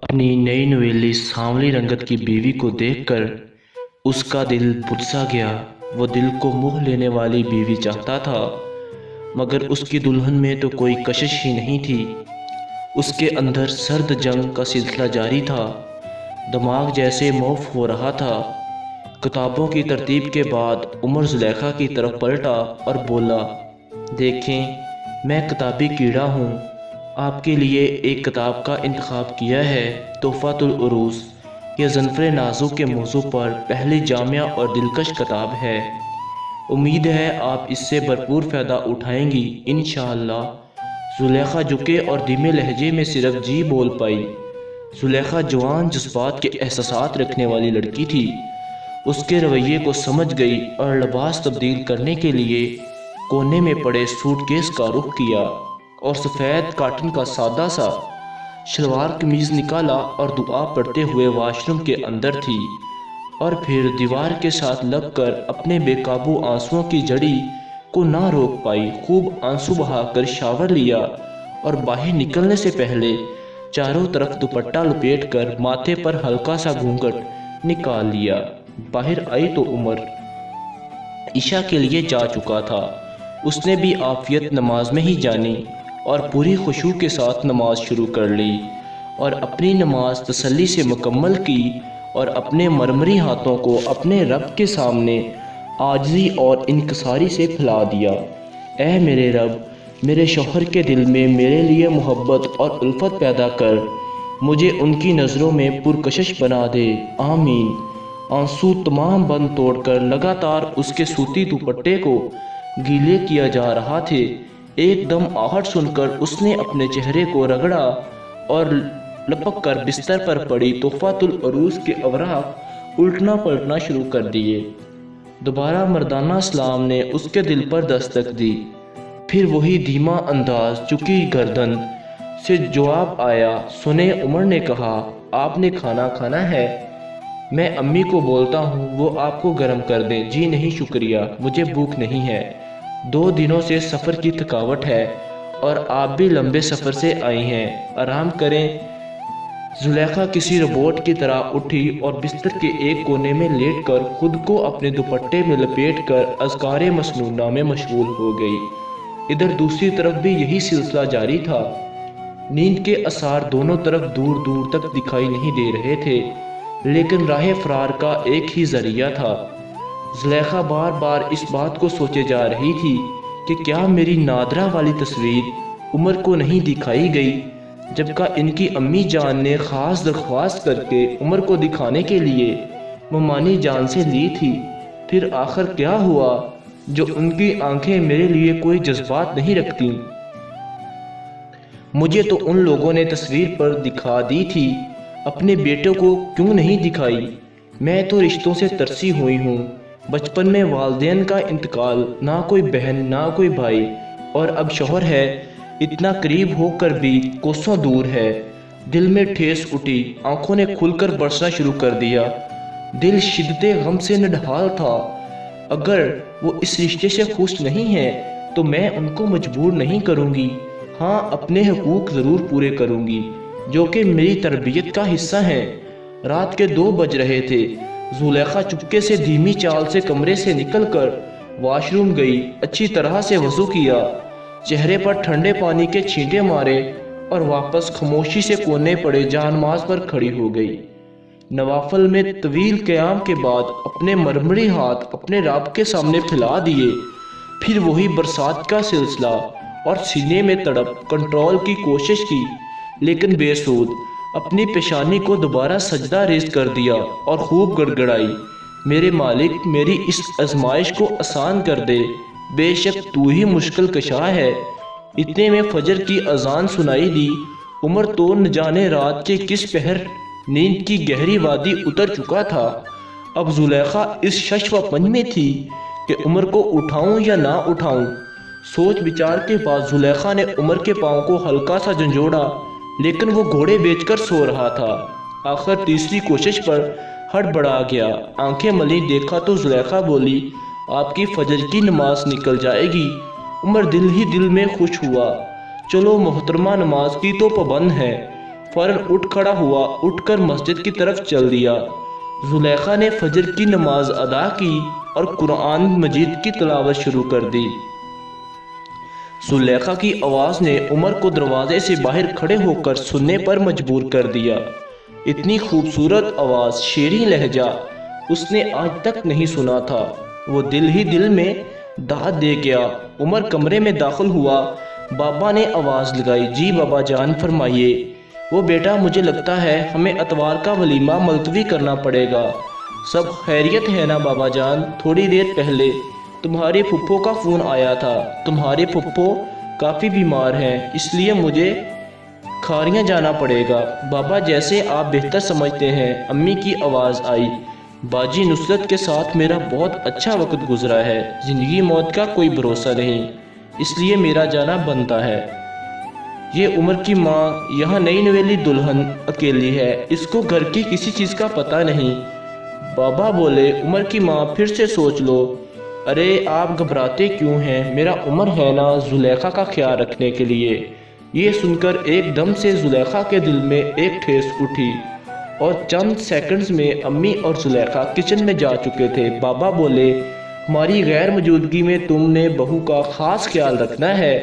अपनी नई नवेली सांवली रंगत की बीवी को देखकर उसका दिल बुझ-सा गया। वो दिल को मोह लेने वाली बीवी चाहता था, मगर उसकी दुल्हन में तो कोई कशिश ही नहीं थी। उसके अंदर सर्द जंग का सिलसिला जारी था। दिमाग जैसे मौफ हो रहा था। किताबों की तरतीब के बाद उमर जुलेखा की तरफ पलटा और बोला, देखें, मैं किताबी कीड़ा हूँ। आपके लिए एक किताब का इंतखाब किया है, तोहफ़ातुल उरूस। यह ज़न्फ़रे नाज़ुक के मौज़ू पर पहली जामिया और दिलकश किताब है। उम्मीद है आप इससे भरपूर फ़ायदा उठाएंगी इंशाअल्लाह। जुलेखा झुके और धीमे लहजे में सिर्फ जी बोल पाई। जुलेखा जवान जज्बात के एहसासात रखने वाली लड़की थी। उसके रवैये को समझ गई और लिबास तब्दील करने के लिए कोने में पड़े सूटकेस का रुख किया और सफ़ेद काटन का सादा सा शलवार कमीज़ निकाला और दुआ पढ़ते हुए वाशरूम के अंदर थी। और फिर दीवार के साथ लगकर अपने बेकाबू आंसुओं की जड़ी को ना रोक पाई। खूब आंसू बहाकर शावर लिया और बाहर निकलने से पहले चारों तरफ दुपट्टा लपेटकर माथे पर हल्का सा घूंघट निकाल लिया। बाहर आई तो उमर ईशा के लिए जा चुका था। उसने भी आफियत नमाज में ही जानी और पूरी खुशू के साथ नमाज शुरू कर ली और अपनी नमाज तसल्ली से मुकम्मल की और अपने मरमरी हाथों को अपने रब के सामने आजिज़ी और इनकसारी से फैला दिया। ऐ मेरे रब, मेरे शौहर के दिल में मेरे लिए मोहब्बत और उल्फत पैदा कर। मुझे उनकी नज़रों में पुरकशिश बना दे, आमीन। आंसू तमाम बंद तोड़कर लगातार उसके सूती दुपट्टे को गीले किया जा रहा थे। एकदम आहट सुनकर उसने अपने चेहरे को रगड़ा और लपक कर बिस्तर पर पड़ी तोहफ़ातुल उरूस के अवराक उल्टना पलटना शुरू कर दिए। दोबारा मर्दाना सलाम ने उसके दिल पर दस्तक दी। फिर वही धीमा अंदाज, झुकी गर्दन से जवाब आया, सुने। उमर ने कहा, आपने खाना खाना है? मैं अम्मी को बोलता हूँ वो आपको गर्म कर दें। जी नहीं शुक्रिया, मुझे भूख नहीं है। 2 दिनों से सफ़र की थकावट है और आप भी लंबे सफ़र से आई हैं, आराम करें। जुलेखा किसी रोबोट की तरह उठी और बिस्तर के एक कोने में लेटकर खुद को अपने दुपट्टे में लपेटकर अज़कारे मसनूना में मशगूल हो गई। इधर दूसरी तरफ भी यही सिलसिला जारी था। नींद के आसार दोनों तरफ दूर दूर तक दिखाई नहीं दे रहे थे, लेकिन राह फरार का एक ही जरिया था। जुलेखा बार बार इस बात को सोचे जा रही थी कि क्या मेरी नादरा वाली तस्वीर उमर को नहीं दिखाई गई, जबकि इनकी अम्मी जान ने ख़ास दरख्वास्त करके उमर को दिखाने के लिए ममानी जान से ली थी। फिर आखिर क्या हुआ जो उनकी आंखें मेरे लिए कोई जज्बात नहीं रखती? मुझे तो उन लोगों ने तस्वीर पर दिखा दी थी, अपने बेटों को क्यों नहीं दिखाई? मैं तो रिश्तों से तरसी हुई हूँ। बचपन में वालिदैन का इंतकाल, ना कोई बहन ना कोई भाई, और अब शौहर है, इतना करीब होकर भी कोसों दूर है। दिल में ठेस उठी, आंखों ने खुलकर बरसना शुरू कर दिया। दिल शिद्दते गम से निढाल था। अगर वो इस रिश्ते से खुश नहीं है तो मैं उनको मजबूर नहीं करूँगी। हाँ, अपने हकूक़ ज़रूर पूरे करूँगी जो कि मेरी तरबियत का हिस्सा हैं। रात के 2 बज रहे थे। जुलेखा चुपके से धीमी चाल से कमरे से निकलकर वॉशरूम गई, अच्छी तरह से वज़ू किया, चेहरे पर ठंडे पानी के छींटे मारे और वापस खामोशी से कोने पड़े जानमाज पर खड़ी हो गई। नवाफल में तवील क़याम के बाद अपने मरमरी हाथ अपने रब के सामने फैला दिए। फिर वही बरसात का सिलसिला और सीने में तड़प कंट्रोल की कोशिश की, लेकिन बेसूद। अपनी पेशानी को दोबारा सजदा रेज़ कर दिया और खूब गड़गड़ाई, मेरे मालिक, मेरी इस आजमाइश को आसान कर दे। बेशक तू ही मुश्किल कशा है। इतने में फजर की अजान सुनाई दी। उमर तो न जाने रात के किस पहर नींद की गहरी वादी उतर चुका था। अब जुलेखा इस शश व पंज में थी कि उमर को उठाऊं या ना उठाऊं। सोच विचार के बाद जुलेखा ने उमर के पांव को हल्का सा झंझोड़ा, लेकिन वो घोड़े बेचकर सो रहा था। आखिर तीसरी कोशिश पर हड़बड़ा गया। आंखें मली, देखा तो जुलेखा बोली, आपकी फजर की नमाज निकल जाएगी। उमर दिल ही दिल में खुश हुआ। चलो मोहतरमा नमाज की तो पाबंद है। फौरन उठ खड़ा हुआ, उठकर मस्जिद की तरफ चल दिया। जुलेखा ने फजर की नमाज अदा की और कुरान मजीद की तिलावत शुरू कर दी। जुलेखा की आवाज़ ने उमर को दरवाजे से बाहर खड़े होकर सुनने पर मजबूर कर दिया। इतनी खूबसूरत आवाज़, शेरी लहजा उसने आज तक नहीं सुना था। वो दिल ही दिल में दाद दे गया। उमर कमरे में दाखिल हुआ। बाबा ने आवाज़ लगाई, जी बाबा जान फरमाइए। वो बेटा, मुझे लगता है हमें अतवार का वलीमा मुलतवी करना पड़ेगा। सब खैरियत है ना बाबा जान? थोड़ी देर पहले तुम्हारे फुप्पो का फ़ोन आया था। तुम्हारे फुप्पो काफ़ी बीमार हैं, इसलिए मुझे खारियाँ जाना पड़ेगा। बाबा जैसे आप बेहतर समझते हैं। अम्मी की आवाज़ आई, बाजी नुसरत के साथ मेरा बहुत अच्छा वक्त गुजरा है। ज़िंदगी मौत का कोई भरोसा नहीं, इसलिए मेरा जाना बनता है। ये उमर की माँ यहाँ नई नवेली दुल्हन अकेली है, इसको घर की किसी चीज़ का पता नहीं। बाबा बोले, उमर की माँ फिर से सोच लो। अरे आप घबराते क्यों हैं? मेरा उमर है ना जुलेखा का ख्याल रखने के लिए। ये सुनकर एकदम से जुलेखा के दिल में एक ठेस उठी और चंद सेकंड्स में अम्मी और जुलेखा किचन में जा चुके थे। बाबा बोले, हमारी गैर मौजूदगी में तुमने बहू का खास ख्याल रखना है।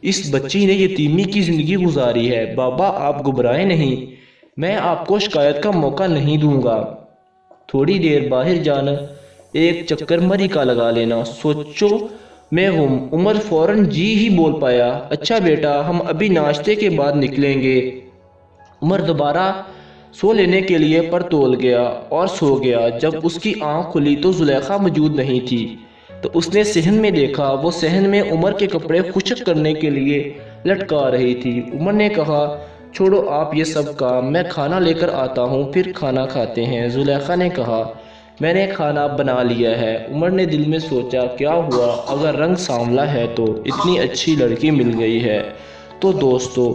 इस बच्ची ने यतीमी की ज़िंदगी गुजारी है। बाबा आप घबराएं नहीं, मैं आपको शिकायत का मौका नहीं दूंगा। थोड़ी देर बाहर जाना, एक चक्कर मरी का लगा लेना, सोचो मैं हूँ। उमर फौरन जी ही बोल पाया, अच्छा बेटा हम अभी नाश्ते के बाद निकलेंगे। उमर दोबारा सो लेने के लिए पर तोल गया और सो गया। जब उसकी आंख खुली तो जुलेखा मौजूद नहीं थी, तो उसने सहन में देखा। वो सहन में उमर के कपड़े खुश्क करने के लिए लटका रही थी। उमर ने कहा, छोड़ो आप ये सब काम, मैं खाना लेकर आता हूँ, फिर खाना खाते हैं। जुलेखा ने कहा, मैंने खाना बना लिया है। उमर ने दिल में सोचा, क्या हुआ अगर रंग सांवला है तो? इतनी अच्छी लड़की मिल गई है। तो दोस्तों,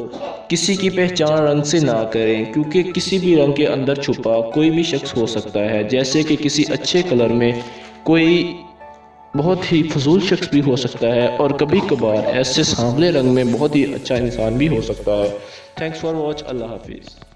किसी की पहचान रंग से ना करें, क्योंकि किसी भी रंग के अंदर छुपा कोई भी शख्स हो सकता है। जैसे कि किसी अच्छे कलर में कोई बहुत ही फजूल शख्स भी हो सकता है, और कभी कभार ऐसे सांवले रंग में बहुत ही अच्छा इंसान भी हो सकता है। Thanks for watch. अल्लाह हाफिज़।